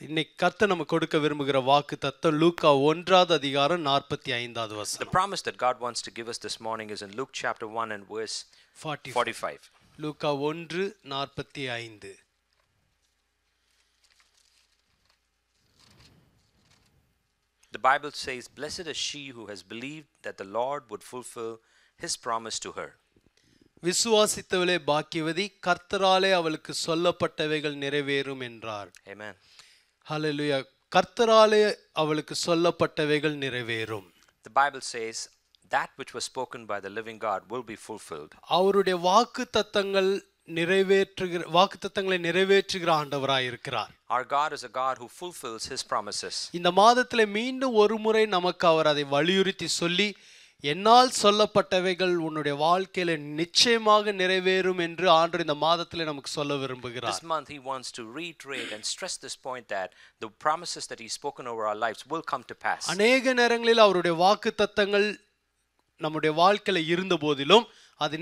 இன்னைக்கு கர்த்தர் நம்ம கொடுக்க விரும்புகிற வாக்கு தத்தம் லூக்கா 1வது அதிகாரம் 45வது The வசனம். promise that God wants to give us this morning is in Luke chapter 1 and verse 45. Luca 1:45. The Bible says, "Blessed is she who has believed that the Lord would fulfill his promise to her." விசுவாசித்தவளே பாக்கியவதி, கர்த்தராலே அவளுக்கு சொல்லப்பட்டவைகள் நிறைவேறும் என்றார். Amen. ஹல்லேலூயா. கர்த்தராலே அவளுக்கு சொல்லப்பட்டவைகள் நிறைவேறும். The Bible says, "That which was spoken by the living God will be fulfilled." அவருடைய வாக்குத்தத்தங்களை நிறைவேற்றுகிற ஆண்டவராய் இருக்கிறார். Our God is a God who fulfills his promises. இந்த மாதத்திலே மீண்டும் ஒரு முறை நமக்கு அவர் அதை வலியுறுத்தி சொல்லி, என்னால் சொல்லப்பட்டவைகள் உன்னுடைய வாழ்க்கையில நிச்சயமாக நிறைவேறும் என்று ஆண்டவர் இந்த மாதத்திலே நமக்கு சொல்ல விரும்புகிறார். This month he wants to reiterate and stress this point that the promises that he's spoken over our lives will come to pass. அநேக நேரங்களில் அவருடைய வாக்குத்தத்தங்கள் நம்முடைய வாழ்க்கையில இருந்த போதிலும் அது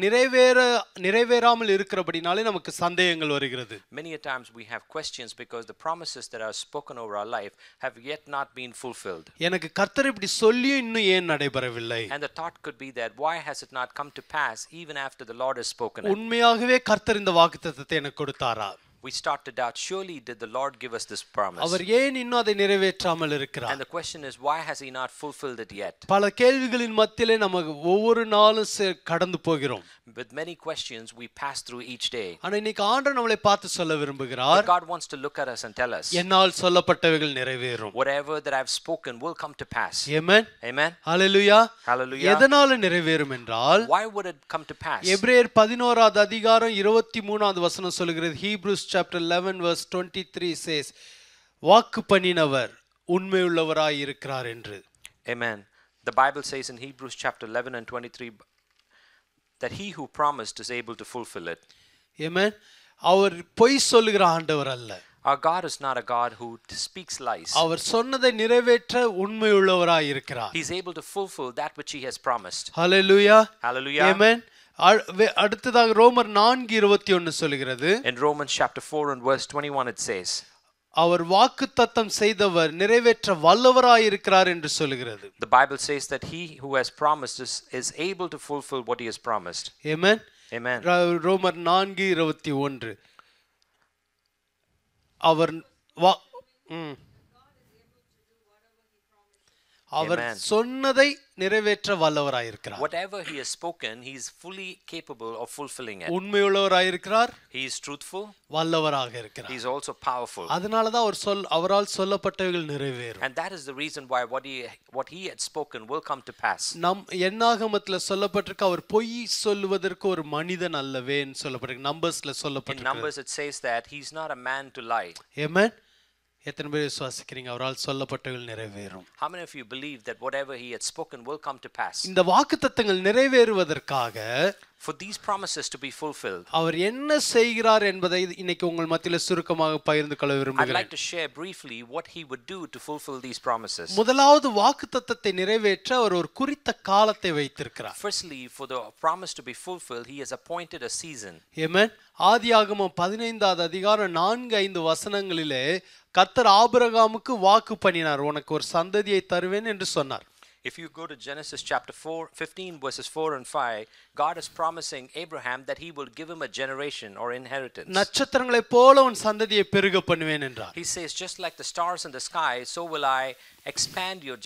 நிறைவேறாமல் இருக்கிறபடினாலே நமக்கு சந்தேகங்கள் வருகிறது. Many a times we have questions because the promises that are spoken over our life have yet not been fulfilled. எனக்கு கர்த்தர் இப்படி சொல்லியும் இன்னும் ஏன் நடைபெறவில்லை? And the thought could be that why has it not come to pass even after the Lord has spoken it? உண்மையாகவே கர்த்தர் இந்த வாக்குத்தத்தத்தை எனக்கு கொடுத்தாரா? We start to doubt, surely did the Lord give us this promise? அவர் ஏன் இன்னும் அதை நிறைவேற்றாமல் இருக்கிறார்? And the question is, why has he not fulfilled it yet? பல கேள்விகளின் மத்தியிலே நமக்கு ஒவ்வொரு நாளும் கடந்து போகிறோம். With many questions we pass through each day. ஆனா இன்னைக்கு ஆண்டவர் நம்மளை பார்த்து சொல்ல விரும்புகிறார். God wants to look at us and tell us, என்னால் சொல்லப்பட்டவைகள் நிறைவேறும். whatever that I've spoken will come to pass. Amen. Amen. Hallelujah. Hallelujah. எதனால நிறைவேறும் என்றால், why would it come to pass? எபிரேயர் 11வது அதிகாரம் 23வது வசனம் சொல்கிறது. Hebrews chapter 11 verse 23 says, வாக்கு பண்ணினவர் உண்மையுள்ளவராய் இருக்கிறார் என்று. Amen. The Bible says in Hebrews chapter 11 and 23 that he who promised is able to fulfill it. Amen. அவர் பொய் சொல்லுகிற ஆண்டவர் அல்ல. Our God is not a God who speaks lies. அவர் சொன்னதை நிறைவேற்ற உண்மையுள்ளவராய் இருக்கிறார். He is able to fulfill that which he has promised. Hallelujah. Hallelujah. Amen. அடுத்ததாக ரோமர் 4:21 சொல்கிறது. In Romans chapter 4 and verse 21 it says, அவர் வாக்குத்தத்தம் செய்தவர் நிறைவேற்ற வல்லவராய் இருக்கிறார் என்று சொல்கிறது. The Bible says that he who has promised is able to fulfill what he has promised. Amen. Amen. ரோமர் 4:21 அவர் அவர் சொன்னதை நிறைவேற்ற வல்லவராய் இருக்கிறார். Whatever he has spoken, he is fully capable of fulfilling it. உண்மையுள்ளவராய் இருக்கிறார். He is truthful. வல்லவராக இருக்கிறார். He is also powerful. அதனால தான் அவரால் சொல்லப்பட்டவைகள் நிறைவேறும். And that is the reason why what he had spoken will come to pass. நம் என்னாகமத்துல சொல்லப்பட்டிருக்கு, அவர் பொய் சொல்லுவதற்கு ஒரு மனிதன் அல்லவேன்னு சொல்லப்பட்டிருக்கு. நம்பர்ஸ்ல சொல்லப்பட்டிருக்கு. In Numbers it says that he is not a man to lie. Amen. எத்தனை பேர் விசுவாசிக்கிறீங்க அவரால் சொல்லப்பட்டவைகள் நிறைவேறும்? How many of you believe that whatever he had spoken will come to pass? இந்த வாக்குத்தத்தங்கள் நிறைவேறுவதற்காக, for these promises to be fulfilled, அவர் என்ன செய்கிறார் என்பதை இன்னைக்கு உங்கள் மத்தியில சுருக்கமாக பகிர்ந்து கொள்ள விரும்புகிறேன். I'd like to share briefly what he would do to fulfill these promises. முதலாவது வாக்குத்தத்தத்தை நிறைவேற்ற அவர் ஒரு குறித்த காலத்தை வைத்திருக்கிறார். Firstly, for the promise to be fulfilled, he has appointed a season. Amen. ஆதியாகமம் 15வது அதிகாரம் 4-5 வசனங்களிலே கர்த்தர் ஆபிரகாமுக்கு வாக்கு பண்ணினார், உனக்கு ஒரு சந்ததியை தருவேன் என்று சொன்னார். If you go to Genesis chapter 15 verses 4 and 5, God is promising Abraham that he will give him a generation or inheritance. நட்சத்திரங்களைப் போல உன் சந்ததியை பெருக பண்ணுவேன் என்றார். He says, just like the stars in the sky, so will I expand your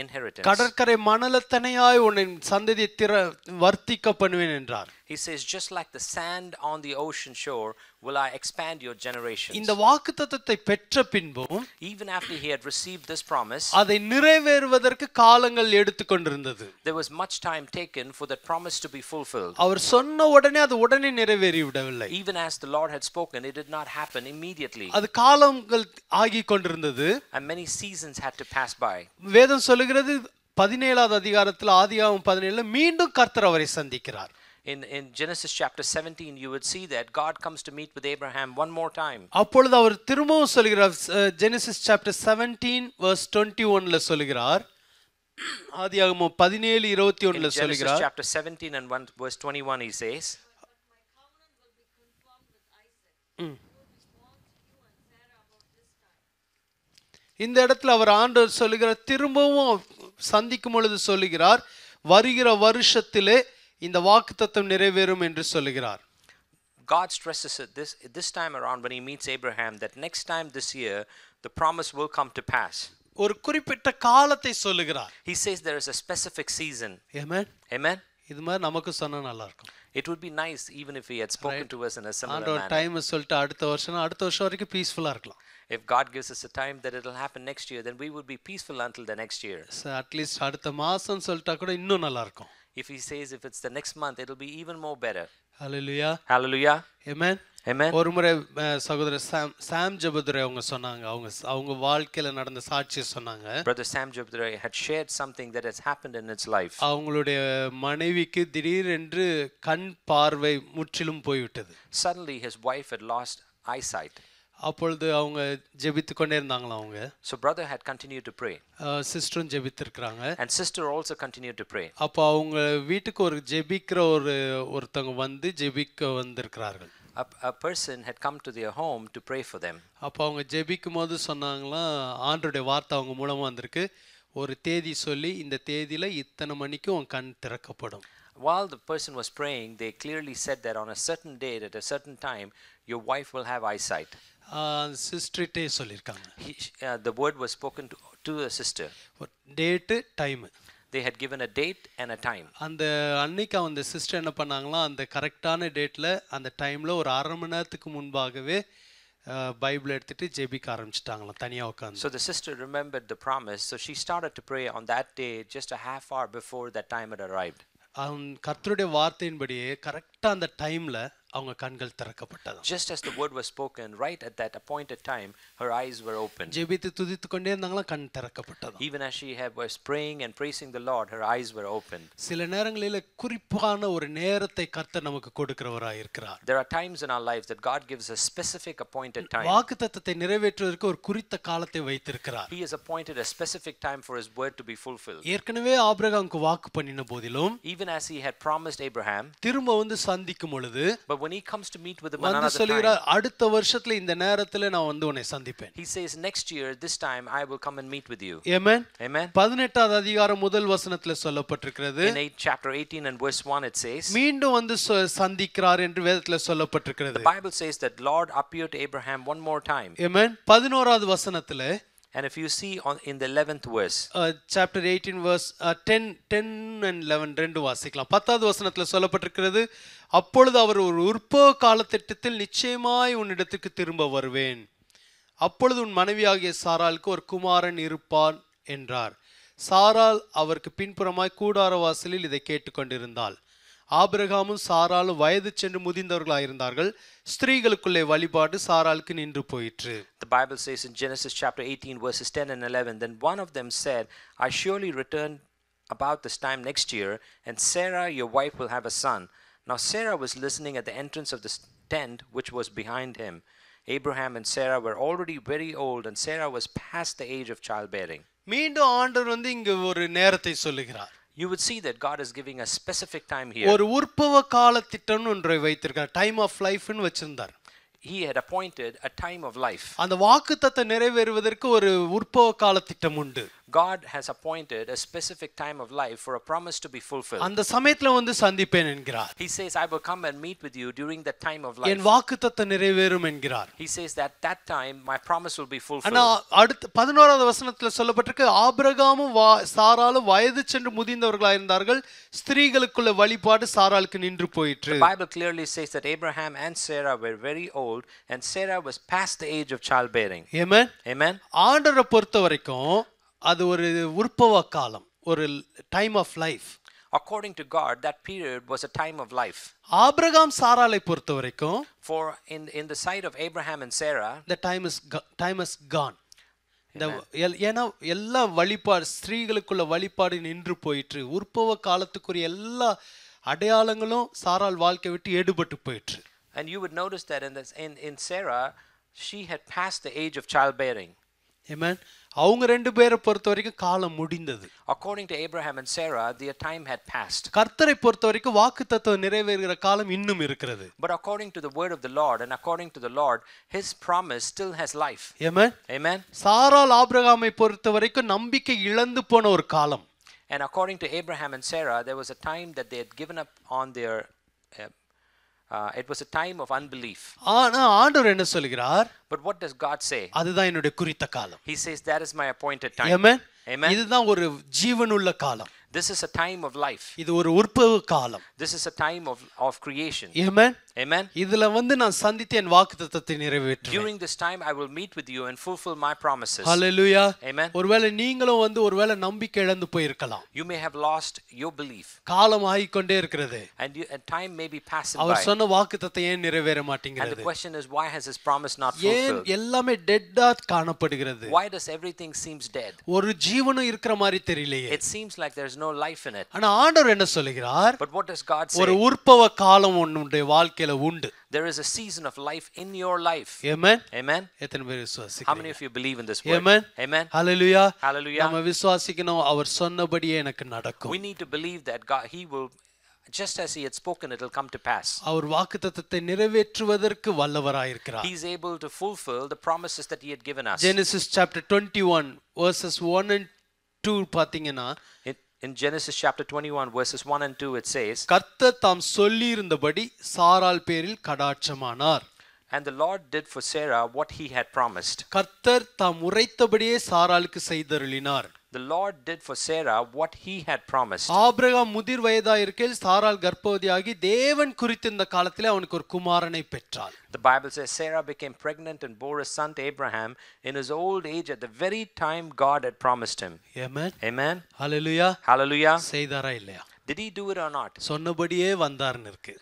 inheritance. கடற்கரை மணலத்தனையாய் உன் சந்ததியை வர்த்திக்க பண்ணுவேன் என்றார். He says, just like the sand on the ocean shore will I expand your generations. இந்த வாக்குத்தத்தத்தை பெற்ற பின்பும், even after he had received this promise, அதை நிறைவேறுவதற்கு காலங்கள் எடுத்துக்கொண்டிருந்தது. there was much time taken for that promise to be fulfilled. அவர் சொன்ன உடனே அது உடனே நிறைவேறி விடவில்லை. Even as the Lord had spoken, it did not happen immediately. அது காலங்கள் ஆகிக் கொண்டிருந்தது. And many seasons had to pass by. வேதம் சொல்லுகிறது 17வது அதிகாரத்தில் ஆதியாகமம் 17ல மீண்டும் கர்த்தர் அவரை சந்திக்கிறார். In Genesis chapter 17 you would see that God comes to meet with Abraham one more time. அப்பொழுது அவர் திரும்பவும் சொல்கிறார். Genesis chapter 17 verse 21ல சொல்கிறார். ஆதியாகமம் 17:21ல சொல்கிறார். Genesis chapter 17 and verse 21 he says, இந்த இடத்துல அவர் ஆண்டவர் சொல்லுகிறார், திரும்பவும் சந்திக்கும் பொழுது சொல்லுகிறார், வருகிற வருஷத்திலே இந்த வாக்குத்தத்தம் நிறைவேறும் என்று சொல்லுகிறார். God stresses it this time around when he meets Abraham that next time this year the promise will come to pass. ஒரு குறிப்பிட்ட காலத்தை சொல்லுகிறார். He says there is a specific season. Amen. Amen. இது மாதிரி நமக்கு சொன்னா நல்லா இருக்கும். It would be nice even if he had spoken to us in a similar ஆண்டவர் manner. டைம் சொல்லிட்டு அடுத்த வருஷம் வரைக்கும் பீஸ்ஃபுல்லா இருக்கலாம். If God gives us a time that it will happen next year, then we would be peaceful until the next year. At least அடுத்த மாசம் சொல்லிட்டா கூட இன்னும் நல்லா இருக்கும். If he says if it's the next month, it will be even more better. Hallelujah. Hallelujah. Amen. Amen. ஒரு முறை சகோதரர் சாம் ஜெபதுரை அவங்க சொன்னாங்க, அவங்க வாழ்க்கையில நடந்த சாட்சியை சொன்னாங்க. Brother Sam Jabdare had shared something that has happened in his life. அவங்களுடைய மனைவிக்கு திடீரென்று கண் பார்வை முற்றிலும் போய்விட்டது. Suddenly his wife had lost eyesight. அப்பொழுது அவங்க ஜெபித்து கொண்டே இருந்தாங்களாம். அவங்க So brother had continued to pray. சிஸ்டரும் ஜெபித்திருக்கிறாங்க. And sister also continued to pray. அப்போ அவங்க வீட்டுக்கு ஒரு ஜெபிக்கிற ஒருத்தங்க வந்து ஜெபிக்க வந்திருக்கிறார்கள். A person had come to their home to pray for them. அப்போ அவங்க ஜெபிக்கும் போது சொன்னாங்களாம், ஆண்டவருடைய வார்த்தை அவங்க மூலமா வந்திருக்கு, ஒரு தேதி சொல்லி இந்த தேதியில இத்தனை மணிக்கு உன் கண் திறக்கப்படும். While the person was praying, they clearly said that on a certain date at a certain time your wife will have eyesight. சிஸ்டர்ட்டே சொல்லியிருக்காங்க. The word was spoken to a sister. Date time. They had given a date and a time. அந்த அன்னைக்கு அந்த sister என்ன பண்ணாங்களா, அந்த கரெக்டான டேட்ல அந்த டைம்ல ஒரு அரை மணி நேரத்துக்கு முன்பாகவே பைபிள் எடுத்துட்டு ஜெபிக்க ஆரம்பிச்சிட்டாங்களாம் தனியா உட்கார்ந்து. So the sister remembered the promise, so she started to pray on that day just a half hour before that time had arrived. கர்த்தருடைய வார்த்தையின்படியே கரெக்டா அந்த டைம்ல அவங்க கண்கள் திறக்கப்பட்டது. Just as the word was spoken, right at that appointed time, her eyes were opened. ஜெபித்து துதித்து கொண்டே இருந்தாங்களா, கண் திறக்கப்பட்டது. Even as she was praying and praising the Lord, her eyes were opened. சில நேரங்களிலே குறிப்பான ஒரு நேரத்தை கர்த்தர் நமக்கு கொடுக்கிறவராய் இருக்கிறார். There are times in our lives that God gives a specific appointed time. வாக்குத்தத்தத்தை நிறைவேற்றுவதற்கு ஒரு குறித்த காலத்தை வைத்திருக்கிறார். He has appointed a specific time for his word to be fulfilled. ஏற்கனவே ஆபிரகாமுக்கு வாக்கு பண்ணின போதிலும், Even as he had promised Abraham, திரும்ப வந்து சந்திக்கும் பொழுது, but when he comes to meet with him வந்து another சொல்கிறார், time, அடுத்த வருஷத்துல இந்த நேரத்துல நான் வந்து உன்னை சந்திப்பேன். he says next year this time I will come and meet with you. Amen. Amen. 18வது அதிகாரம் முதல் வசனத்துல சொல்லப்பட்டிருக்கிறது. In chapter 18 and verse 1 it says, மீண்டும் வந்து சந்திக்கிறார் என்று வேதத்துல சொல்லப்பட்டிருக்கிறது. the Bible says that Lord appeared to Abraham one more time. Amen. 11வது வசனத்துல, and if you see in the 11th verse, chapter 18 verse 10 and 11 ரெண்டு வாசிக்கலாம். 10வது வசனத்துல சொல்லப்பட்டிருக்கிறது, அப்பொழுது அவர் ஒரு உற்பவ காலத்திட்டத்தில் நிச்சயமாய் உன்னிடத்துக்கு திரும்ப வருவேன், அப்பொழுது உன் மனைவியாகிய சாராளுக்கு ஒரு குமாரன் இருப்பான் என்றார். சாராள் அவருக்கு பின்புறமாய் கூடார வாசலில் இதை கேட்டுக்கொண்டிருந்தாள். ஆபிரகாமும் சாராளும் வயது சென்று முதிர்ந்தவர்களாயிருந்தார்கள். ஸ்திரீகளுக்குள்ளே வழிபாடு சாராளுக்கு நின்று போயிற்று. The Bible says in Genesis chapter 18 verses 10 and 11, then one of them said, I surely return about this time next year, and Sarah your wife will have a son. Now Sarah was listening at the entrance of the tent which was behind him. Abraham and Sarah were already very old, and Sarah was past the age of childbearing. மீண்டும் ஆண்டவர் வந்து இங்க ஒரு நேரத்தை சொல்லுகிறார். You would see that God is giving a specific time here. ஒரு உற்பவ கால திட்டம்னு ஒன்றை வைத்திருக்கார். டைம் ஆஃப் லைஃப்னு வச்சிருந்தார். He had appointed a time of life. அந்த வாக்குத்தத்தம் நிறைவேறுவதற்கு ஒரு உற்பவ கால திட்டம் உண்டு. God has appointed a specific time of life for a promise to be fulfilled. அந்த சமயத்துல வந்து சந்திப்பேன் என்கிறார். He says I will come and meet with you during that time of life. என் வாக்குத்தத்தம் நிறைவேறும் என்கிறார். He says that time my promise will be fulfilled. ஆனா அடுத்த 11வது வசனத்துல சொல்லப்பட்டிருக்கு, ஆபிரகாமும் சாராளும் வயது சென்று முதிர்ந்தவர்களாய் இருந்தார்கள், ஸ்திரீகளுக்குள்ள வழிபாடு சாராளுக்கு நின்று போயிற்று. The Bible clearly says that Abraham and Sarah were very old, and Sarah was past the age of childbearing. Amen. Amen. ஆண்டவரை பொறுத்த வரைக்கும் அது ஒரு உற்பவ காலம், ஒரு time of life. According to God, that period was a time of life. Abraham சாராளை பொறுத்த வரைக்கும், for in the sight of Abraham and Sarah, the time is gone. ஏன்னா எல்லா வழிபாடு, ஸ்திரீகளுக்குள்ள வழிபாடு நின்று போயிற்று. உற்பவ காலத்துக்குரிய எல்லா அடையாளங்களும் சாராள் வாழ்க்கை விட்டு எடுபட்டு போயிற்று. And you would notice that in Sarah, she had passed the age of childbearing. ஆமென். அவங்க ரெண்டு பேரை பொறுத்த வரைக்கும் காலம் முடிந்தது. According to Abraham and Sarah, their time had passed. கர்த்தரை பொறுத்த வரைக்கும் வாக்குத்தத்தம் நிறைவேறுகிற காலம் இன்னும் இருக்கிறது. But according to the word of the Lord and according to the Lord, his promise still has life. Amen. Amen. சாராள் ஆபிரகாமை பொறுத்த வரைக்கும் நம்பிக்கை இழந்து போன ஒரு காலம். And according to Abraham and Sarah, there was a time that they had given up on their it was a time of unbelief. ஆனா ஆண்டவர் என்ன சொல்கிறார்? But what does God say? அதுதான் என்னுடைய குறித்த காலம். He says that is my appointed time. Amen. Amen. இதுதான் ஒரு ஜீவனுள்ள காலம். This is a time of life. இது ஒரு உற்பவ காலம். This is a time of creation. Amen. Amen. இதுல நான் சந்தித்து என் வாக்குத்தத்தத்தை நிறைவேற்றுவேன். During this time I will meet with you and fulfill my promises. Hallelujah. Amen. ஒருவேளை நீங்களும் ஒருவேளை நம்பிக்கை இழந்து போயிருக்கலாம். You may have lost your belief. காலம் ஆகிக்கொண்டே இருக்கிறது. And time may be passing by. அவர் சொன்ன வாக்குத்தத்தம் ஏன் நிறைவேற And மாட்டேங்கிறது? the question is, why has his promise not ஏன் fulfilled? எல்லாமே டெட்டா காணப்படுகிறது? Why does everything seems dead? ஒரு ஜீவனும் இருக்கிற மாதிரி தெரியலையே. It seems like there's no life in it. ஆனா ஆண்டவர் என்ன சொல்கிறார்? But what does God ஒரு say? உற்பவ காலம் உன்னுடைய வாழ்க்கையில உண்டு. There is a season of life in your life. Amen. Amen. எத்தனை பேர் How விசுவாசிக்கிறீங்க? many of you believe in this word? Amen. Amen. Hallelujah. Hallelujah. நம்ம விசுவாசிக்கணும் அவர் சொன்னபடியே எனக்கு நடக்கும். We need to believe that God, he will, just as he had spoken, it will come to pass. அவர் வாக்குத்தத்தத்தை நிறைவேற்றுவதற்கு வல்லவராயிருக்கிறார். He is able to fulfill the promises that he had given us. Genesis chapter 21 verses 1 and 2 பாத்தீங்கன்னா In Genesis chapter 21 verses 1 and 2 it says, கர்த்தர் தாம் சொல்லி இருந்தபடி சாராள் பேரில் கடாட்சமானார். and the Lord did for Sarah what he had promised. கர்த்தர் தாம் உரைத்தபடியே சாராளுக்கு செய்தருளினார். The Lord did for Sarah what he had promised. Abraham முதிர் வயதாய் இருக்கையில் சாராள் கர்ப்பவதியாகி தேவன் குறித்திருந்த காலத்திலே அவனுக்கு ஒரு குமாரனை பெற்றாள். The Bible says Sarah became pregnant and bore a son to Abraham in his old age at the very time God had promised him. Amen. Amen. Hallelujah. Hallelujah. செய்தாரா இல்லையா? Did he do it or not? சொன்னபடியே வந்தார்னு இருக்கு.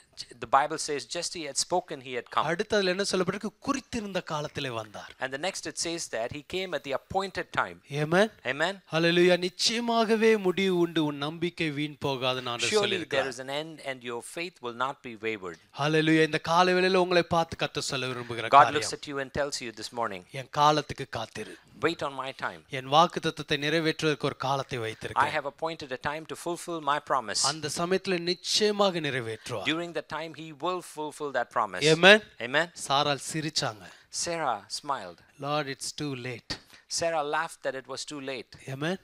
The Bible says just he had spoken, he had come. அடுத்ததுல என்ன சொல்லப்பட்டிருக்கு? குறித்திருந்த காலத்திலே வந்தார். And the next it says that he came at the appointed time. Amen. Amen. Hallelujah. நிச்சயமாகவே முடிவு உண்டு, உன் நம்பிக்கை வீண் போகாதுன்னு ஆண்டவர் Surely சொல்லியிருக்கார். there is an end and your faith will not be wavered. Hallelujah. இந்த காலை வேளையில உங்களை பார்த்து கர்த்தர் சொல்ல விரும்புகிற God காரியம். looks at you and tells you this morning, என் காலத்துக்கு காத்திரு. wait on my time. என் வாக்குத்தத்தத்தை நிறைவேற்றுவதற்கு ஒரு காலத்தை I வைத்திருக்கிறேன். have appointed a time to fulfill my promise. அந்த சமயத்துல நிச்சயமாக நிறைவேற்றுவார். During that time he will fulfill that promise. Amen. Amen. சாராள் சிரிச்சாங்க. Sarah smiled. Lord, it's too late. Sarah laughed that it was too late. Amen.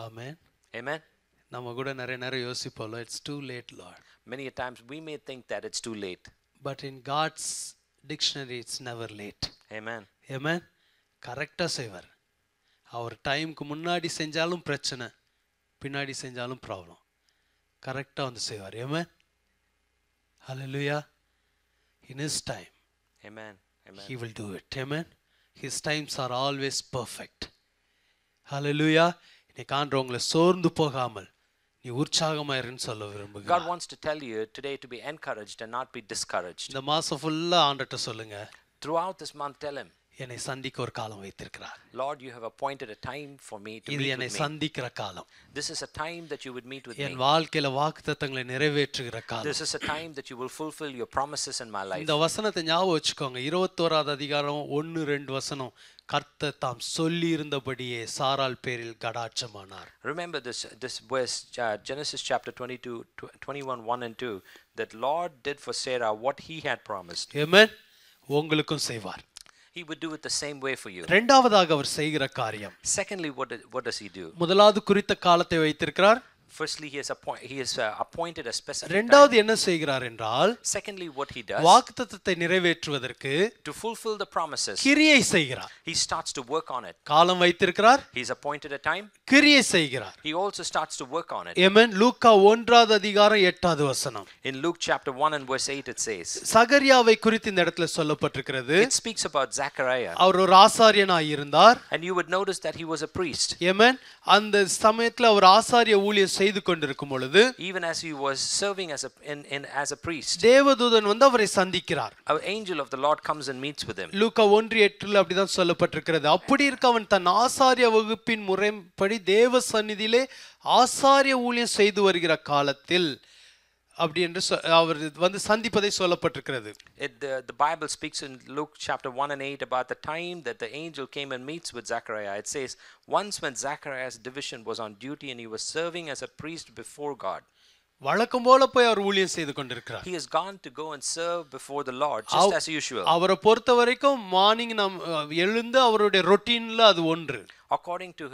Amen. Amen. நம்ம கூட நிறைய நேரம் யோசிப்போம், it's too late, Lord. Many a times we may think that it's too late. But in God's dictionary it's never late. Amen. Amen. கரெக்டா செய்வார். அவர் டைம்க்கு முன்னாடி செஞ்சாலும் பிரச்சனை, பின்னாடி செஞ்சாலும் ப்ராப்ளம். கரெக்டா வந்து செய்வார். Amen. Hallelujah. In his time. Amen. Amen. He will do it. Amen. His times are always perfect. Hallelujah. இன்னைக்கு ஆண்டவர் உங்களை சோர்ந்து போகாமல் நீ உற்சாகமாயிருன்னு சொல்ல விரும்புகிறேன். God wants to tell you today to be encouraged and not be discouraged. இந்த மாசம் ஃபுல்லா ஆண்டவர்ட்ட சொல்லுங்க, Throughout this month tell him, என்னை சந்திக்க ஒரு காலம் வைத்திருக்கிறார். Lord, you have appointed a time for me to இது meet என்னை with me. சந்திக்கிற காலம். This is a time that you would meet with N me. வாழ்க்கையில வாக்குத்தத்தங்களை நிறைவேற்றுகிற காலம். This is a time that you will fulfill your promises in my life. இந்த வசனத்தை ஞாபகம் வச்சுக்கோங்க. 21வது அதிகாரம் 1-2 வசனம். கர்த்தர் தாம் சொல்லி இருந்தபடியே சாராள் பேரில் கடாட்சமானார். Remember this verse, Genesis chapter 21 1 and 2, that Lord did for Sarah what he had promised. Amen. உங்களுக்கும் செய்வார். He would do it the same way for you. இரண்டாவதாக அவர் செய்கிற காரியம். Secondly, what does he do? முதலாவது குறித்த காலத்தை வைத்திருக்கிறார். Firstly, he has appointed a specific இரண்டாவது time. என்ன செய்கிறார் என்றால், Secondly, what he does, வாக்குத்தத்தத்தை நிறைவேற்றுவதற்கு to fulfill the promises, கிரியை செய்கிறார். he starts to work on it. காலம் வைத்திருக்கிறார், He's appointed a time. கிரியை செய்கிறார். He also starts to work on it. ஆமென். லூக்கா 1வது அதிகாரம் 8வது வசனம். In Luke chapter 1 and verse 8 it says, சகரியாவை குறித்து இந்த இடத்துல சொல்லப்பட்டிருக்கிறது. it speaks about Zechariah. அவர் ஒரு ஆசாரியனாய் இருந்தார். And you would notice that he was a priest. ஆமென். அந்த சமயத்துல அவர் ஆசாரிய ஊழியம் செய்து கொண்டிருக்கும் பொழுது, Even as he was serving as a priest, தேவதூதன் வந்து அவரை சந்திக்கிறார். an angel of the Lord comes and meets with him. லூக்கா 1:8 அப்படிதான் சொல்லப்பட்டிருக்கிறது. அப்படி இருக்க அவன் தன் ஆசாரிய வகுப்பின் முறைப்படி தேவ சந்நிதியிலே ஆசாரிய ஊழியம் செய்து வருகிற காலத்தில் அப்படி என்று அவர் வந்து சந்திப்பதை சொல்லப்பட்டிருக்கிறது. The Bible speaks in Luke chapter 1 and 8 about the time that the angel came and meets with Zechariah. It says, once when Zechariah's division was on duty and he was serving as a priest before God. வழக்கம் போல போய் அவர் ஊழியம் செய்து கொண்டிருக்கிறார். He has gone to go and serve before the Lord just as usual. அவரை பொறுத்த வரைக்கும் morning நாம் எழுந்து அவருடைய ரொட்டீன்ல அது ஒன்று. According to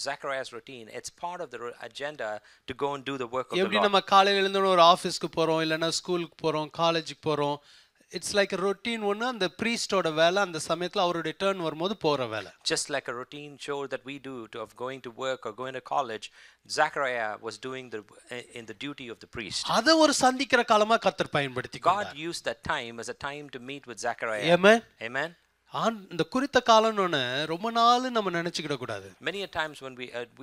Zechariah's routine, it's part of the agenda to go and do the work of the Lord. எப்படி நம்ம காலையில எழுந்தோன ஒரு ஆபீஸ்க்கு போறோம் இல்லனா ஸ்கூலுக்கு போறோம் காலேஜுக்கு போறோம், it's like a routine ஒன்னு. அந்த பிரீஸ்டோட வேலை அந்த சமயத்துல அவருடைய டர்ன் வரும்போது போற வேலை. Just like a routine chore that we do of going to work or going to college, Zechariah was doing in the duty of the priest. அத ஒரு சந்திக்கிற காலமா கர்த்தர் பயன்படுத்திக்கிறார். God used that time as a time to meet with Zechariah. Amen. Amen. இந்த குறித்த காலம்னு ரொம்ப நாள் நம்ம நினைச்சுக்கிட கூடாது. Many a times when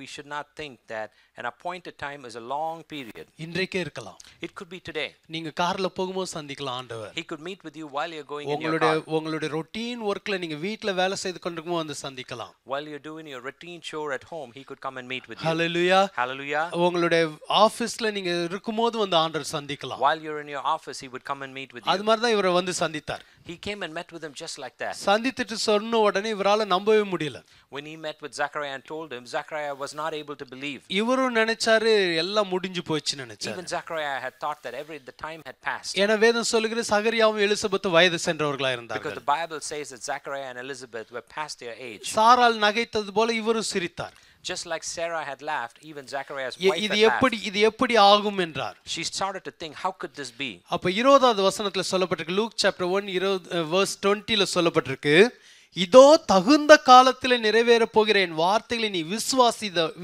we should not think that an appointed time is a long period. இன்றைக்கே இருக்கலாம். It could be today. நீங்க கார்ல போகும்போது சந்திக்கலாம் ஆண்டவர். He could meet with you while you're going in your car. உங்களுடைய routine வர்க்ல நீங்க வீட்ல வேலை செய்து கொண்டிருக்கும்போது வந்து சந்திக்கலாம். While you're doing your routine chore at home, he could come and meet with you. Hallelujah. Hallelujah. உங்களுடைய ஆபீஸ்ல நீங்க இருக்கும்போது வந்து ஆண்டவர் சந்திக்கலாம். While you're in your office, he would come and meet with you. அது மாதிரி தான் இவரை வந்து சந்தித்தார். He came and met with him just like that. சந்தித்துட்டு சொன்ன உடனே இவரால நம்பவே முடியல. When he met with Zechariah and told him, Zechariah was not able to believe. இவரும் நினைச்சாரு எல்லாம் முடிஞ்சு போச்சுன்னு நினைச்சாரு. Even Zechariah had thought that the time had passed. ஏன்னா வேதம் சொல்லுகிறது சகரியாவும் எலிசபெத்தும் வயது சென்றவர்களா இருந்தார்கள். Because the Bible says that Zechariah and Elizabeth were past their age. சாராள் நகைத்தது போல இவரும் சிரித்தார். Just like Sarah had laughed, even Zechariah's wife had laughed. இது எப்படி ஆகும் என்றார். She started to think, how could this be? அப்ப 20வது வசனத்துல சொல்லப்பட்டிருக்கு, லூக் சாப்டர் 1 verse 20ல சொல்லப்பட்டிருக்கு, இதோ தகுந்த காலத்திலே நிறைவேற போகிற என் வார்த்தைகளை நீ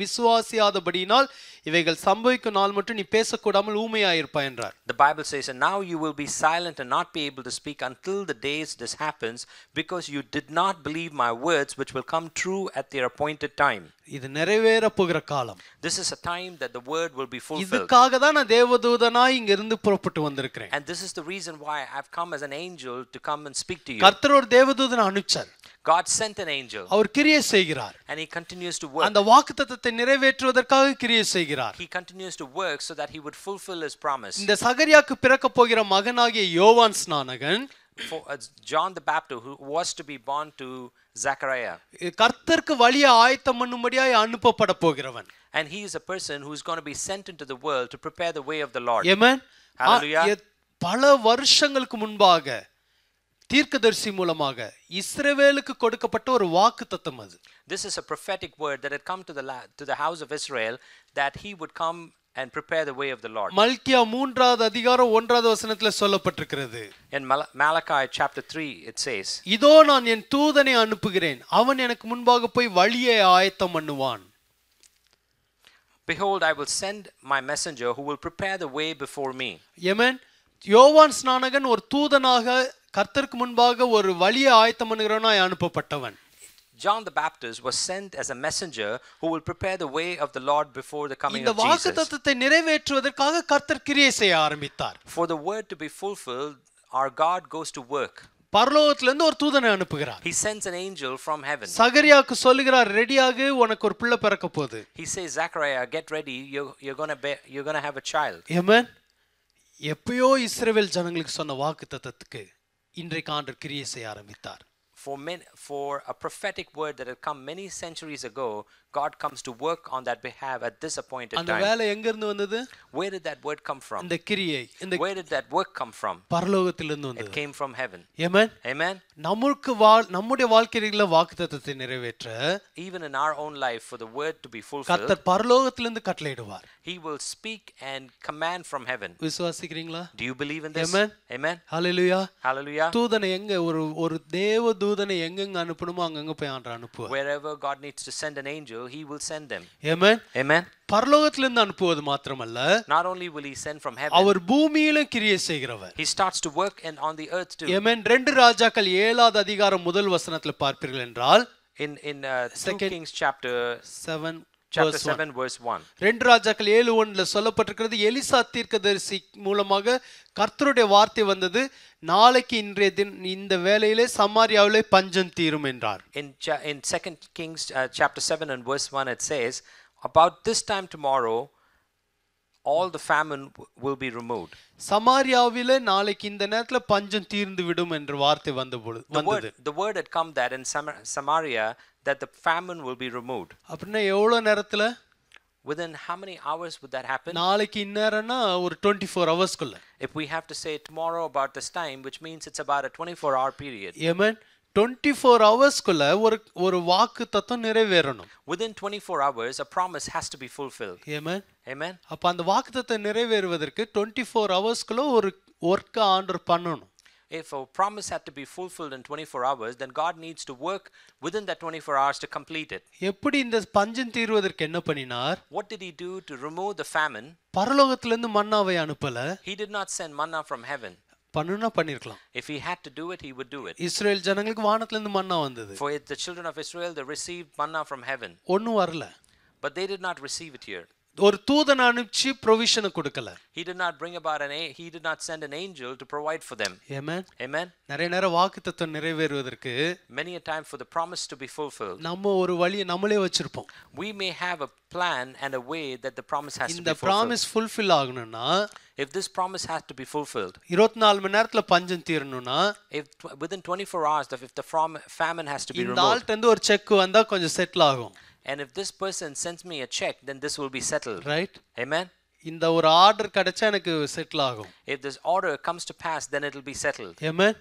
விசுவாசியாதபடியினால் இவைகள் சம்பவிக்கும் நாள் மட்டும் நீ பேசக்கூடாமல் ஊமையாயிருப்பாய் என்றார். The Bible says, and now you will be silent and not be able to speak until the days this happens, because you did not believe my words which will come true at their appointed time. இது நிறைவேற போகிற காலம். This is a time that the word will be fulfilled. இதுக்காக தான் நான் தேவதூதனாய் இங்க இருந்து புறப்பட்டு வந்திருக்கிறேன். And this is the reason why I've come as an angel to come and speak to you. கர்த்தர் ஒரு தேவதூதனை அனுப்பிச்சார். God sent an angel. அவர் கிரியை செய்கிறார். And he continues to work. அந்த வாக்குத்தத்தத்தை நிறைவேற்றுவதற்காக கிரியை செய்கிறார். He continues to work so that he would fulfill his promise. இந்த சகரியாக்கு பிறக்க போகிற மகனாகிய யோவான் ஸ்நானகன், for John the Baptist, who was to be born to Zechariah, கர்த்தருக்கு வழியை ஆயத்தம் பண்ணும்படியாய் அனுப்பப்பட போகிறவன். and he is a person who is going to be sent into the world to prepare the way of the Lord. Amen. Hallelujah. பல வருஷங்களுக்கு முன்பாக தீர்க்கதரிசி மூலமாக இஸ்ரவேலுக்கு கொடுக்கப்பட்ட ஒரு வாக்குத்தத்தம் அது. This is a prophetic word that had come to the house of Israel, that he would come and prepare the way of the Lord. மல்கியா 3வது அதிகாரம் 1வது வசனத்துல சொல்லப்பட்டிருக்கிறது. In Malachi chapter 3 it says, இதோ நான் என் தூதனை அனுப்புகிறேன், அவன் எனக்கு முன்பாக போய் வழியை ஆயத்தம் பண்ணுவான். Behold, I will send my messenger who will prepare the way before me. Amen. யோவான் ஸ்நானகன் ஒரு தூதனாக கர்த்தருக்கு முன்பாக ஒரு வழியை ஆயத்தம் பண்ணுகிறவனாய் அனுப்பப்பட்டவன். John the Baptist was sent as a messenger who will prepare the way of the Lord before the coming of Jesus. இந்த வாக்குத்தத்தத்தை நிறைவேற்றுவதற்காக கர்த்தர் கிரியை செய்ய ஆரம்பித்தார். For the word to be fulfilled, our God goes to work. பரலோகத்திலிருந்து ஒரு தூதனை அனுப்புகிறார். He sends an angel from heaven. சகரியாக்கு சொல்லுகிறார், ரெடியாக உனக்கு ஒரு பிள்ளை பிறக்க போகுது. He says, Zechariah, get ready, you're going to have a child. Amen. எப்பயோ இஸ்ரவேல் ஜனங்களுக்கு சொன்ன வாக்குத்தத்தத்துக்கு இன்றைக்கு ஆண்டவர் கிரியை செய்ய ஆரம்பித்தார். For a prophetic word that had come many centuries ago, God comes to work on that behalf at this appointed time. அந்த வேலை எங்க இருந்து வந்தது? Where did that word come from? இந்த கிரியை, where did that work come from? பரலோகத்திலிருந்து வந்தது. It came from heaven. Amen. Amen. நம்முடைய வாழ்க்கையில வாக்குத்தத்தத்தை நிறைவேற்ற, even in our own life, for the word to be fulfilled, கர்த்தர் பரலோகத்திலிருந்து கட்டளையிடுவார். He will speak and command from heaven. விசுவாசிக்கிறீங்களா? Do you believe in this? Amen. Amen. Hallelujah. Hallelujah. தூதனை எங்க ஒரு தேவ தூதனை எங்கெங்க அனுப்பணுமோ அங்கங்க போய் ஆண்டவர் அனுப்புவார். Wherever God needs to send an angel, he will send them. Amen. Amen. பரலோகத்திலிருந்து அனுப்புவது மாத்திரமல்ல, not only will he send from heaven, அவர் பூமியிலும் கிரியை செய்கிறவர். He starts to work on the earth too. Amen. 2 ராஜாக்கள் 7வது அதிகாரம் முதல் வசனத்தில் பார்ப்பீர்கள் என்றால், in 2 Kings chapter 7 verse 1. 2 ராஜாக்கள் 7:1ல சொல்லப்பட்டிருக்கிறது, எலிசா தீர்க்கதரிசி மூலமாக கர்த்தருடைய வார்த்தை வந்தது, நாளைக்கு இன்றைய இந்த வேளையிலே சமாரியாவிலே பஞ்சம் தீரும் என்றார். In 2 Kings chapter 7 and verse 1 it says, about this time tomorrow all the famine will be removed. சமாரியாவிலே நாளைக்கு இந்த நேரத்துல பஞ்சம் தீர்ந்து விடும் என்ற வார்த்தை வந்தது. The word had come that in Samaria that the famine will be removed. அப்படின்னா எவ்வளவு நேரத்துல? Within how many hours would that happen? நாளைக்கு இந்நேரம்னா ஒரு 24 ஹவர்ஸ்க்குள்ள. If we have to say tomorrow about this time, which means it's about a 24-hour period. Amen. 24 ஹவர்ஸ்க்குள்ள ஒரு வாக்கு தத்தம் நிறைவேறணும். Within 24 hours a promise has to be fulfilled. Amen. Amen. அப்ப அந்த வாக்கு தத்தம் நிறைவேறுவதற்கு 24 ஹவர்ஸ்க்குள்ள ஒரு வொர்க் ஆண்டர் பண்ணணும். If a promise had to be fulfilled in 24 hours, then God needs to work within that 24 hours to complete it. எப்படி இந்த பஞ்சம் தீர்வதற்கு என்ன பண்ணினார்? What did he do to remove the famine? பரலோகத்திலிருந்து மன்னாவை அனுப்பல. He did not send manna from heaven. பண்ணுனா பண்ணிருக்கலாம். If he had to do it, he would do it. இஸ்ரவேல் ஜனங்களுக்கு வானத்திலிருந்து மன்னா வந்தது. For the children of Israel, they received manna from heaven. ஒண்ணும் வரல. But they did not receive it here. ஒரு தூதனை அனுப்பிச்சு ப்ரொவிஷனை கொடுக்கல. He did not bring about he did not send an angel to provide for them. Amen. Amen. நிறைய நேரம் வாக்குத்தத்தம் நிறைவேறுவதற்கு Many a time for the promise to be fulfilled, நம்ம ஒரு வழியை நம்மளே வச்சிருப்போம். we may have a plan and a way that the promise has to be இந்த fulfilled. promise fulfill ஆகணும்னா If this promise has to be fulfilled, 24 மணி நேரத்துல பஞ்சம் தீரணும்னா if within 24 hours if the famine has to be இந்த removed, ஆள்ட்ட இருந்து ஒரு check வந்தா கொஞ்சம் settle ஆகும். and if this person sends me a check, then this will be settled. Right? Amen. இந்த ஒரு ஆர்டர் கிடைச்சா எனக்கு செட்டில் ஆகும். If this order comes to pass, then it will be settled. Amen.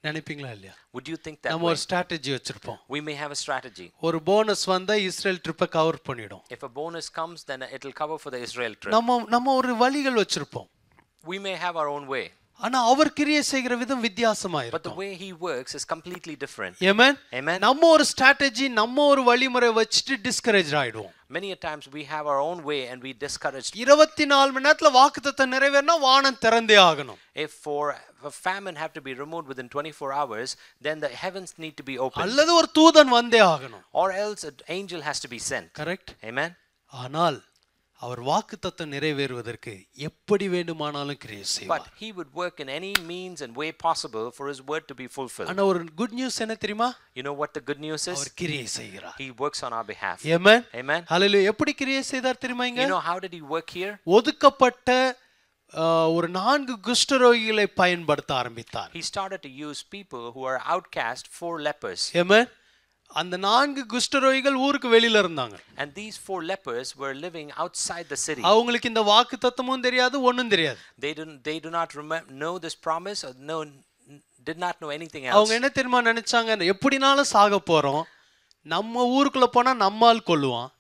நினைப்பீங்களா இல்லையா? Would you think that நம்ம way? ஒரு strategy வச்சிருப்போம். We may have a strategy. ஒரு போனஸ் வந்தா இஸ்ரேல் ட்ரிப்பை கவர் பண்ணிடும். If a bonus comes, then it will cover for the Israel trip. நம்ம ஒரு வழிகள் வச்சிருப்போம். We may have our own way. ஆனா அவர் கிரியை செய்கிற விதம் வித்தியாசமா But the இருக்கும். way he works is completely different. Amen. Amen. நம்ம ஒரு ஸ்ட்ராட்டஜி நம்ம ஒரு வழிமுறை வச்சிட்டு டிஸ்கரேஜ் ஆயிடுவோம். Many a times we have our own way and we discourage. 24 மணி நேரத்துல வாக்குத்தத்தம் நிறைவேறினா வானம் திறந்தே ஆகணும். If for a famine have to be removed within 24 hours, then the heavens need to be opened. அல்லது ஒரு தூதன் வந்தே ஆகணும். Or else an angel has to be sent. Correct? Amen. ஆனால் அவர் வாக்குத்தத்தம் நிறைவேறுவதற்கு எப்படி வேண்டுமானாலும் கிரியை செய்வார். But he would work in any means and way possible for his word to be fulfilled. ஆனா ஒரு குட் நியூஸ் என்ன தெரியுமா? You know what the good news is? அவர் கிரியை செய்கிறார். He works on our behalf. Amen. Amen. ஹalleluya. எப்படி கிரியை செய்தார் தெரியுமா இங்க? You know how did he work here? ஒதுக்கப்பட்ட ஒரு 4 குஷ்டரோகிகளை பயன்படுத்த ஆரம்பித்தார். He started to use people who are outcast, 4 lepers. Amen. அந்த 4 குஷ்டரோகிகள் ஊருக்கு வெளியில இருந்தாங்க. And these 4 lepers were living outside the city. அவங்களுக்கு இந்த வாக்குத்தத்தமும் தெரியாது ஒண்ணும் தெரியாது. They do not know this promise or did not know anything else. அவங்க என்ன தெரியுமா நினைச்சாங்க? எப்படினாலும் சாக போறோம். நம்ம ஊருக்குள்ள போனா நம்மால் கொல்லுவான்.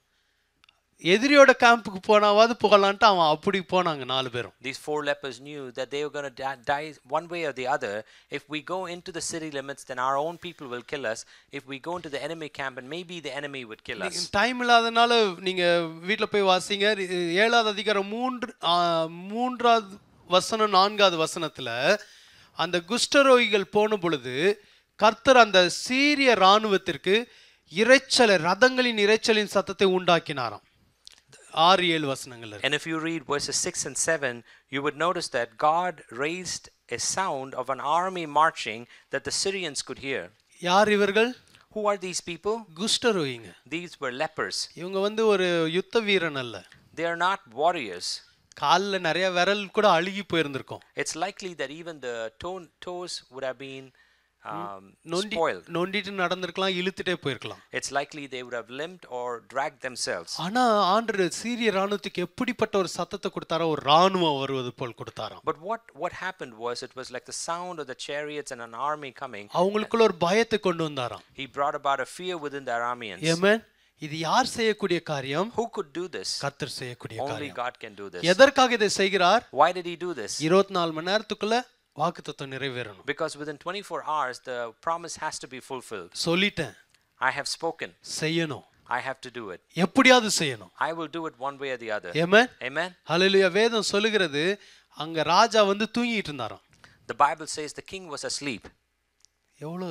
எதிரியோட கேம்புக்கு போனாவது போகலான்ட்டு அவன் அப்படி போனாங்க 4 பேரும். These 4 lepers knew that they were going to die one way or the other. If we go into the city limits, then our own people will kill us. If we go into the enemy camp, and maybe the enemy would kill us. Time இல்லாதனால நீங்க வீட்ல போய் வாசிங்க. 7வது அதிகாரம் 3வது வசனம் 4வது வசனத்துல அந்த குஷ்டரோகிகள் போன பொழுது கர்த்தர் அந்த சீரிய ராணுவத்திற்கு ரதங்களின் இரைச்சலின் சத்தத்தை உண்டாக்கினாராம். 6-7 வசனங்கள். And if you read verses 6 and 7, you would notice that God raised a sound of an army marching that the Syrians could hear. யார் இவர்கள்? Who are these people? குஷ்டரோகிங்க. These were lepers. இவங்க ஒரு யுத்த வீரன் அல்ல. They are not warriors. கால்ல நிறைய விரல் கூட அழுகி போயிருந்திருக்கும். It's likely that even the toes would have been spoiled. நொண்டிட்டு நடந்திருக்கலாம், இழுத்துட்டே போயிருக்கலாம். It's likely they would have limped or dragged themselves. ஆனா ஆண்டவர் சீரிய ராணுவத்துக்கு எப்படிப்பட்ட ஒரு சத்தத்தை கொடுத்தாரோ ஒரு ராணுவம் வருவது போல் கொடுத்தாராம். But what happened was it was like the sound of the chariots and an army coming. அவங்களுக்குள்ள ஒரு பயத்தை கொண்டு வந்தாராம். He brought about a fear within the Arameans. Amen. இது யார் செய்யக்கூடிய காரியம்? Who could do this? கர்த்தர் செய்யக்கூடிய காரியம். Only God can do this. எதற்காக இதை செய்கிறார்? Why did he do this? 24 மணி நேரத்துக்குள்ள வாக்குத்தத்தம் நிறைவேறணும். Because within 24 hours the promise has to be fulfilled. சொல்லிட்டேன். I have spoken. செய்யணும். I have to do it. எப்படியாவது செய்யணும். I will do it one way or the other. Amen. Amen. ஹalleluya. வேதம் சொல்லுகிறது அங்க ராஜா வந்து தூங்கிட்டு இருந்தாராம். The Bible says the king was asleep. எவ்வளோ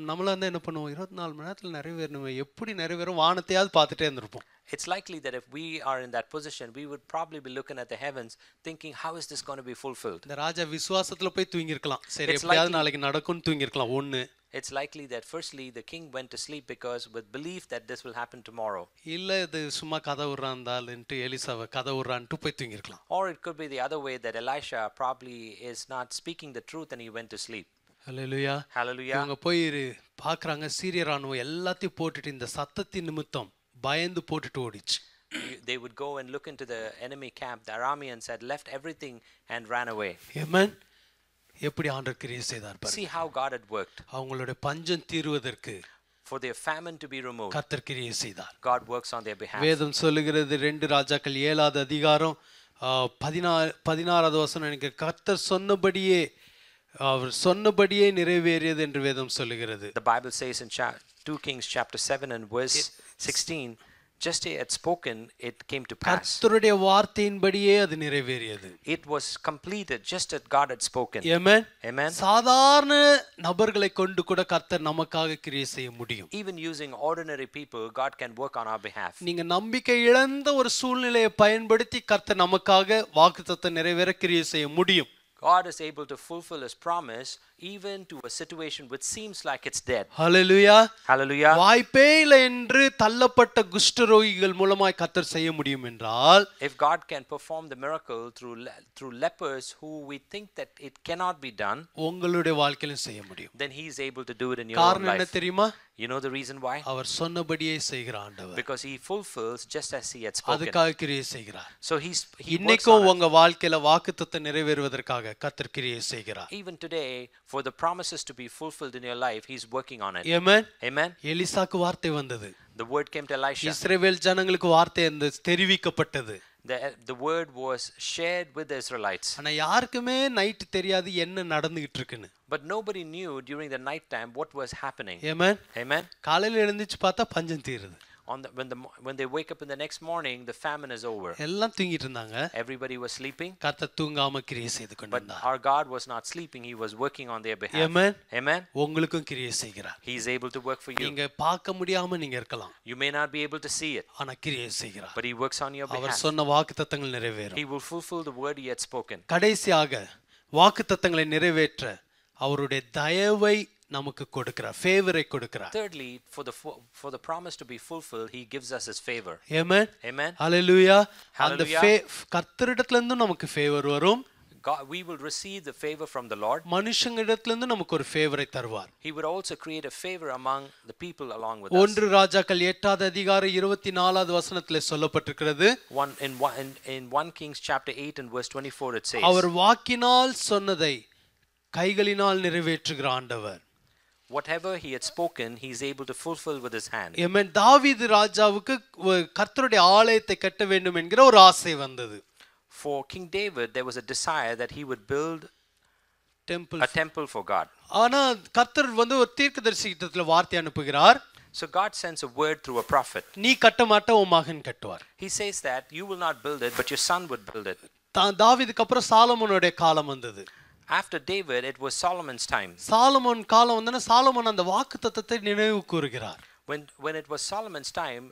நம்மளா இருந்தால் என்ன பண்ணுவோம், 24 மணி நேரத்தில் நிறைவேறணுமே, எப்படி நிறைவேறும், வானத்தையாவது பார்த்துட்டே இருந்திருப்போம். It's likely that if we are in that position, we would probably be looking at the heavens thinking, how is this going to be fulfilled? இந்த ராஜா விசுவாசத்தில் போய் தூங்கியிருக்கலாம், சரி It's எப்படியாவது likely- நாளைக்கு நடக்கும்னு தூங்கியிருக்கலாம். ஒன்று It's likely that firstly the king went to sleep because with belief that this will happen tomorrow. இல்லை இது சும்மா கதை விட்றாந்தாலுன்ட்டு எலிசாவை கதை விட்றான்ட்டு போய் தூங்கியிருக்கலாம். Or it could be the other way, that Elisha probably is not speaking the truth and he went to sleep. Hallelujah. Hallelujah. இவங்க போய் பார்க்குறாங்க, சீரிய ராணுவம் எல்லாத்தையும் போட்டுட்டு இந்த சத்தத்தின் நிமித்தம் பயந்து போட்டுட்டு ஓடிச்சு. They would go and look into the enemy camp. The Arameans had left everything and ran away. ஆமென். எப்படி ஆண்டவர் கிரியை செய்தார் பாருங்க. See how God had worked. அவங்களுடைய பஞ்சம் தீருவதற்கு For their famine to be removed, கர்த்தர் கிரியை செய்தார். God works on their behalf. வேதம் சொல்லுகிறது 2 ராஜாக்கள் 7வது அதிகாரம் 16வது வசனம், எனக்கு கர்த்தர் சொன்னபடியே அவர் சொன்னபடியே நிறைவேறியது என்று வேதம் சொல்லுகிறது. The Bible says in 2 Kings chapter 7 and verse 16, just he had spoken, it came to pass. கர்த்தருடைய வார்த்தையின்படியே அது நிறைவேறியது. It was completed just as God had spoken. Amen. Amen. சாதாரண நபர்களை கொண்டு கூட கர்த்தர் நமக்காக கிரியை செய்ய முடியும். Even using ordinary people, God can work on our behalf. நீங்க நம்பிக்கை இழந்த ஒரு சூழ்நிலையை பயன்படுத்தி கர்த்தர் நமக்காக வாக்குத்தத்தம் நிறைவேற கிரியை செய்ய முடியும். God is able to fulfill his promise even to a situation which seems like it's dead. Hallelujah. Hallelujah. வாய்ப்பே இல்லை என்று தள்ளப்பட்ட குஷ்டரோகிகள் மூலமாய் கர்த்தர் செய்ய முடியும் என்றால், If God can perform the miracle through lepers who we think that it cannot be done, உங்களுடைய வாழ்க்கையிலும் செய்ய முடியும். then he is able to do it in your own காரணம் என்ன life. தெரியுமா? You know the reason why? அவர் சொன்னபடியே செய்கிற ஆண்டவர். Because he fulfills just as he had spoken. அதுக்காக கிரியை செய்கிறார். So he works இன்னைக்கும் on it. உங்க வாழ்க்கையில வாக்குத்தத்தம் நிறைவேறுவதற்காக கர்த்தர் கிரியை செய்கிறார். Even today, for the promises to be fulfilled in your life, he's working on it. Amen. Amen. எலிசாக்கு வார்த்தை வந்தது, The word came to Elisha. இஸ்ரவேல் ஜனங்களுக்கு வார்த்தை தெரிவிக்கப்பட்டது. The word was shared with the Israelites. ஆனா யாருக்குமே நைட் தெரியாது என்ன நடந்துகிட்டு இருக்குன்னு. But nobody knew during the night time what was happening. Amen. Amen. காலையில எழுந்திருச்சு பார்த்தா பஞ்சம் தீருது. When they wake up in the next morning, the famine is over. எல்லாம் தூங்கிட்டு இருந்தாங்க. Everybody was sleeping. கர்த்தர் தூங்காம கிரியை செய்து But கொண்டிருந்தார். our God was not sleeping. He was working on their behalf. Amen. Amen. உங்களுக்கும் கிரியை செய்கிறார். He is able to work for you. நீங்க பார்க்க முடியாம நீங்க இருக்கலாம், You may not be able to see it, ஆனா கிரியை செய்கிறார். but he works on your our behalf. சொன்ன வாக்குத்தத்தங்கள் நிறைவேறும். He will fulfill the word he had spoken. கடைசியாக வாக்குத்தத்தங்களை நிறைவேற்ற அவருடைய தயவை நமக்கு கொடுக்கிறார், ஃபேவரை கொடுக்கிறார். Thirdly, for the promise to be fulfilled, he gives us his favor. Amen. Amen. ஹல்லேலூயா. அந்த Hallelujah. கர்த்தரிடத்துல இருந்து நமக்கு ஃபேவர் வரும். We will receive the favor from the Lord. மனுஷங்களிடத்துல இருந்து நமக்கு ஒரு ஃபேவரை தருவார். He would also create a favor among the people along with us. 1 ராஜாக்கள் 8வது அதிகாரம் 24வது வசனத்திலே சொல்லப்பட்டிருக்கிறது. In 1 Kings chapter 8 and verse 24 it says, அவர் வாக்கினால் சொன்னதை கைகளினால் நிறைவேற்றுகிற ஆண்டவர். whatever he had spoken, he is able to fulfill with his hand. ஆமென். தாவீது ராஜாவுக்கு கர்த்தருடைய ஆலயத்தை கட்ட வேண்டும் என்கிற ஒரு ஆசை வந்தது. For King David, there was a desire that he would build a temple for God. ஆனா கர்த்தர் ஒரு தீர்க்கதரிசியிடத்துல வார்த்தை அனுப்புகிறார். So God sends a word through a prophet. நீ கட்ட மாட்ட, உன் மகன் கட்டுவார். He says that you will not build it, but your son would build it. தாவீதுக்கு அப்புறம் சாலமோனுடைய காலம் வந்தது. After David, it was Solomon's time. Solomon காலம் வந்தன, சாலமோன் அந்த வாக்குத்தத்தத்தை நினைவு கூறுகிறார். When it was Solomon's time,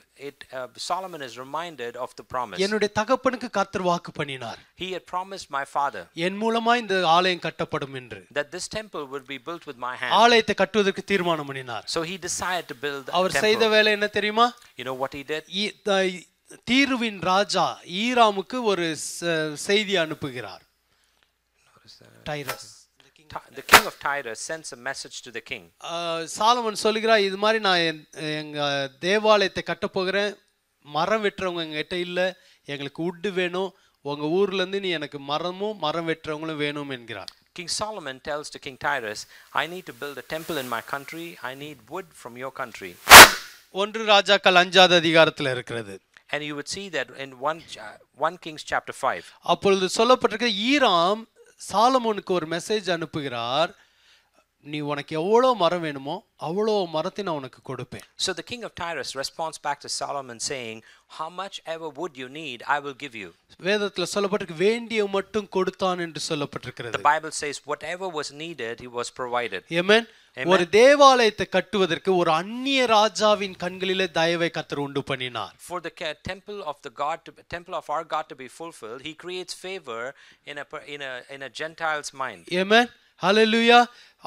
Solomon is reminded of the promise. என்னுடைய தகப்பனுக்கு கர்த்தர் வாக்கு பண்ணினார், He had promised my father என் மூலமா இந்த ஆலயம் கட்டப்படும் என்று. that this temple would be built with my hand. ஆலயத்தை கட்டுவதற்கு தீர்மானம் பண்ணினார். So he decided to build a அவர் செய்த temple. வேலை என்ன தெரியுமா? You know what he did? தீருவின் ராஜா ஈராமுக்கு ஒரு செய்தி அனுப்புகிறார். டைரஸ், The king of Tyrus sends a message to the king. Solomon சொல்லுகிறார், இது மாதிரி நான் எங்க தேவாலயத்தை கட்ட போகிறேன், மரம் வெட்டுறவங்க எங்ககிட்ட இல்லை, எங்களுக்கு உட்டு வேணும், உங்க ஊர்ல இருந்து நீ எனக்கு மரம் வெட்டுறவங்களும் வேணும் என்கிறார். King Solomon tells to King Tyrus, I need to build a temple in my country. I need wood from your country. 1 ராஜாக்கள் 5வது அதிகாரத்துல இருக்கிறது. And you would see that in 1 Kings chapter 5. அப்பொழுது சொல்லப்பட்டிருக்க ஈராம் சாலமோனுக்கு ஒரு மெசேஜ் அனுப்புகிறார். நீ உனக்கு எவ்வளோ மரம் வேணுமோ அவ்வளோ மரத்தை நான் உனக்கு கொடுப்பேன். So the king of Tyrus responds back to Solomon saying, how much ever wood you need, I will give you. வேதத்துல சொல்லப்பட்டிருக்கு வேண்டிய மட்டும் கொடுத்தான் என்று சொல்லப்பட்டிருக்கிறது. The Bible says whatever was needed, he was provided. Amen. ஒரு தேவாலயத்தை கட்டுவதற்கு ஒரு அந்நிய ராஜாவின் கண்களிலே தயவை கர்த்தர் உண்டு பண்ணினார். For the temple of our God to be fulfilled, he creates favor in a Gentile's mind. Amen. Hallelujah.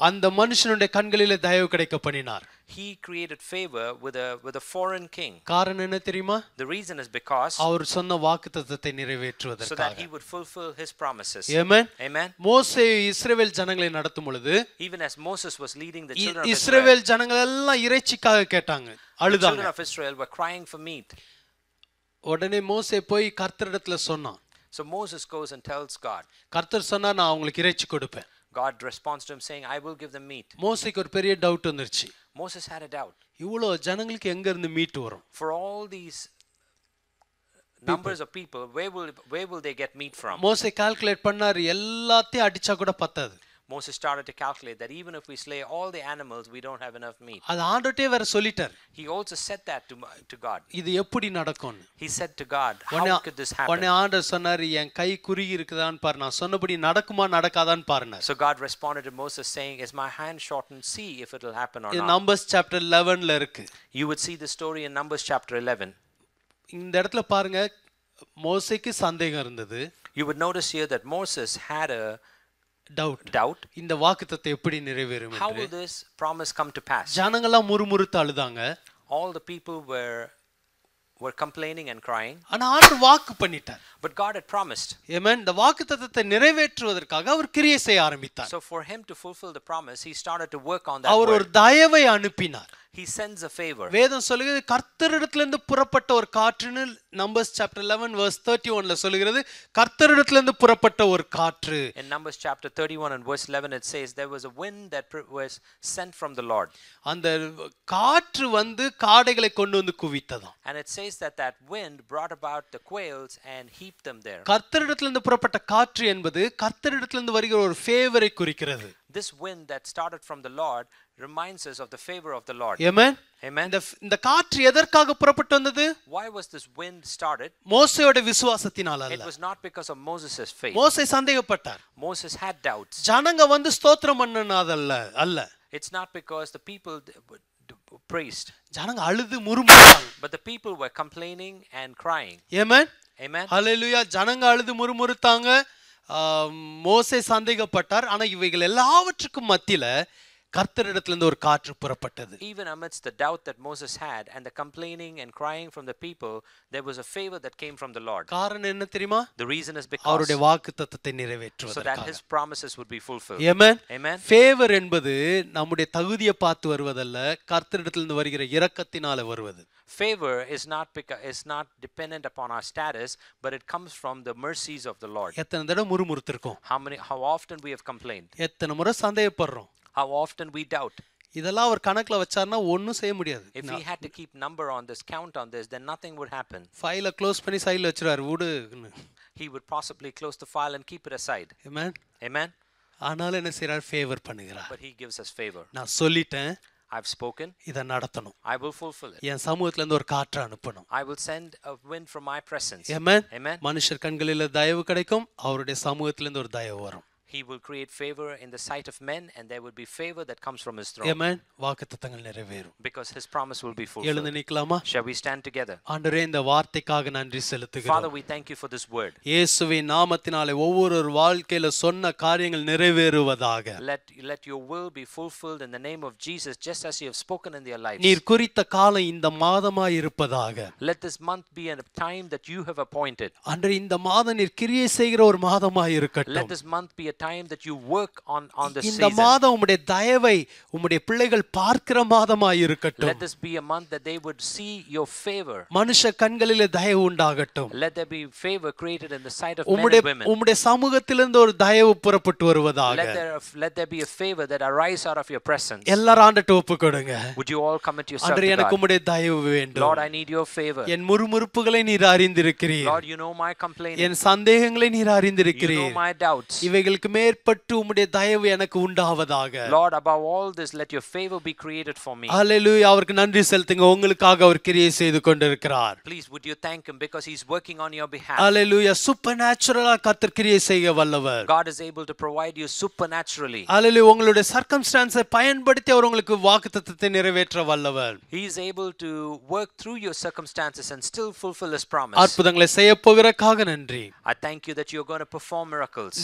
அந்த மனுஷனுடைய கண்களிலே தயவு கிடைக்க பண்ணினார். He created favor with a foreign king. காரணம் என்ன தெரியுமா? The reason is because அவர் சொன்ன வாக்குத்தத்தத்தை நிறைவேற்றுவதற்காக. so that he would fulfill his promises. Amen. Amen. மோசே இஸ்ரவேல் ஜனங்களை நடத்தும் பொழுது even as Moses was leading the children of இஸ்ரவேல் ஜனங்கள் எல்லாம் இறைச்சிக்காக கேட்டாங்க, அழுதாங்க. The children of Israel were crying for meat. உடனே மோசே போய் கர்த்தரிடத்துல சொன்னான். So Moses goes and tells God. கர்த்தர் சொன்னா நான் உங்களுக்கு இறைச்சி கொடுப்பேன். God responds to him saying, I will give them meat. மோசேக்கு ஒரு பெரிய டவுட் வந்துருச்சு. Moses had a doubt. இவ்வளோ ஜனங்களுக்கு எங்க இருந்து மீட் வரும்? For all these numbers of people, where will they get meat from? மோசே கால்குலேட் பண்ணாரு, எல்லாத்தையும் அடிச்சா கூட பத்தாது. Moses started to calculate that even if we slay all the animals, we don't have enough meat. அது ஆண்டவரே வேற சொல்லிட்டார். He also said that to God. இது எப்படி நடக்கும்னு. He said to God, how could this happen? உடனே ஆண்டவர் சொன்னாரு, என் கை குறுகி இருக்குதான்னு பாரு, நான் சொன்னபடி நடக்குமா நடக்காதான்னு பாருங்க. So God responded to Moses saying, is my hand shortened? See if it will happen or இது not. Numbers chapter 11ல இருக்கு. You would see the story in Numbers chapter 11. இந்த இடத்துல பாருங்க, மோசேக்கு சந்தேகம் இருந்தது. You would notice here that Moses had a doubt. இந்த வாக்குத்தத்தம் எப்படி நிறைவேறும் How என்று. will this promise come to pass? ஜனங்கள்லாம் முறுமுறுத்து அழுதாங்க. All the people were complaining and crying. ஆனா ஆண்டவர் வாக்கு பண்ணிட்டார். But God had promised. Amen. இந்த வாக்குத்தத்தத்தை நிறைவேற்றுவதற்காக அவர் கிரியை செய்ய ஆரம்பித்தார். So for him to fulfill the promise, he started to work on that அவர் ஒரு word. தயவை அனுப்பினார். He sends a favor. வேதம் சொல்லுகிறது கர்த்தரிடத்திலிருந்து புறப்பட்ட ஒரு காற்றுன்னு Numbers chapter 11 verse 31ல சொல்லுகிறது, கர்த்தரிடத்திலிருந்து புறப்பட்ட ஒரு காற்று. In Numbers chapter 31 and verse 11 it says there was a wind that was sent from the Lord. அந்த காற்று வந்து காடைகளை கொண்டு வந்து குவித்ததாம். And it says that wind brought about the quails and heaped them there. கர்த்தரிடத்திலிருந்து புறப்பட்ட காற்று என்பது கர்த்தரிடத்திலிருந்து வருகிற ஒரு ஃபேவரை குறிக்கிறது. This wind that started from the Lord reminds us of the favor of the Lord. Amen. Amen. இந்த காற்று எதற்காக புறப்பட்டு வந்தது? Why was this wind started? மோசேயோட விசுவாசத்தினால அல்ல. It was not because of Moses' faith. மோசே சந்தேகப்பட்டார். Moses had doubts. ஜனங்க வந்து ஸ்தோத்திரம் பண்ணனதால அல்ல. It's not because the people praised. ஜனங்க அழுது முறுமுறுத்தாங்க. But the people were complaining and crying. Amen. Amen. ஹalleluya. ஜனங்க அழுது முறுமுறுத்தாங்க. மோசே சந்தேகப்பட்டார். ஆனா இவைகள் எல்லாவற்றுக்கும் மத்தியில கர்த்தரிடத்திலிருந்து ஒரு காற்று புறப்பட்டது. Even amidst the doubt that Moses had and the complaining and crying from the people, there was a favor that came from the Lord. காரணம் என்ன தெரியுமா? The reason is because அவருடைய வாக்குத்தத்தத்தை so நிறைவேற்றுவதற்காக. that his promises would be fulfilled. Amen. Amen. Favour என்பது நம்முடைய தகுதியை பார்த்து வருவதல்ல, கர்த்தரிடத்திலிருந்து வருகிற இரக்கத்தினால வருவது. Favor is not dependent upon our status, but it comes from the mercies of the Lord. எத்தனை தடவை முறுமுறுத்திருக்கோம்? How often we have complained? எத்தனை முறை சந்தேகப்படுறோம்? How often we doubt? இதெல்லாம் அவர் கணக்குல வச்சார்னா ஒண்ணும் செய்ய முடியாது. If he had to keep number on this, count on this, then nothing would happen. ஃபைலை க்ளோஸ் பண்ணி சைடுல வச்சிருவாரு, விடு. He would possibly close the file and keep it aside. Amen. Amen. ஆனாலும் என்ன செய்றார்? ஃபேவர் பண்ணுகிறார். But he gives us favor. நான் சொல்லிட்டேன், I've spoken. இத நடத்தணும். I will fulfill it. என் சமூகத்துல இருந்து ஒரு காற்று அனுப்பணும். I will send a wind from my presence. Amen. Amen. மனுஷர் கண்களில தயவு கிடைக்கும், அவருடைய சமூகத்துல இருந்து ஒரு தயவு வரும். He will create favor in the sight of men, and there will be favor that comes from his throne. Amen. வாக்குத்தத்தங்கள் நிறைவேறும். Because his promise will be fulfilled. எழுந்து நிக்கலாமா? Shall we stand together? ஆண்டவரே, இந்த வார்த்தைக்காக நன்றி செலுத்துகிறோம். Father, we thank you for this word. இயேசுவின் நாமத்தினாலே ஒவ்வொரு வாழ்க்கையில சொன்ன காரியங்கள் நிறைவேறுவதாக. Let your will be fulfilled in the name of Jesus, just as you have spoken in their lives. நீர் குறித்த காலம் இந்த மாதமாய் இருப்பதாக. Let this month be a time that you have appointed. ஆண்டவரே, இந்த மாதம் நீர் கிரியை செய்கிற ஒரு மாதமாய் இருக்கட்டும். Let this month be a time that you work on this இந்த season. மாதம் உம்முடைய தயவை உம்முடைய பிள்ளைகள் பார்க்கிற மாதமாய் இருக்கட்டும். Let this be a month that they would see your favor. மனுஷ கண்களிலே தயவு உண்டாகட்டும். Let there be favor created in the sight of men and women. உம்முடைய சமூகத்திலிருந்து ஒரு தயவு புறப்பட்டு வருவதாக. Let there be a favor that arise out of your presence. எல்லாரும் ஆண்டவர்ட்ட ஒப்புக்கொடுங்க. Would you all commit yourself ஆண்டவரே, to எனக்கு God? உம்முடைய தயவு வேண்டும். Lord, I need your favor. என் முறுமுறுப்புகளை நீர் அறிந்திருக்கிறீர். Lord, you know my complaining. என் சந்தேகங்களை நீர் You அறிந்திருக்கிறீர். know my doubts. இவைகளுக்கு எல்லாவற்றுக்கும் மேற்பட்டு உம்முடைய தயவு எனக்கு உண்டாவதாக. Lord, above all this, let your favor be created for me. ஹalleluya. அவருக்கு நன்றி செலுத்துங்க. உங்களுக்காக அவர் கிரியை செய்து கொண்டிருக்கிறார். Please, would you thank him because he's working on your behalf. ஹalleluya. சூப்பர்நேச்சுரலா கர்த்தர் கிரியை செய்ய வல்லவர். God is able to provide you supernaturally. ஹalleluya. உங்களுடைய சர்க்கம்ஸ்டான்ஸை பயன்படுத்தி அவர் உங்களுக்கு வாக்குத்தத்தத்தை நிறைவேற்ற வல்லவர். He is able to work through your circumstances and still fulfill his promise. அற்புதங்களை செய்ய போகிறதற்காக நன்றி. I thank you that you're going to perform miracles.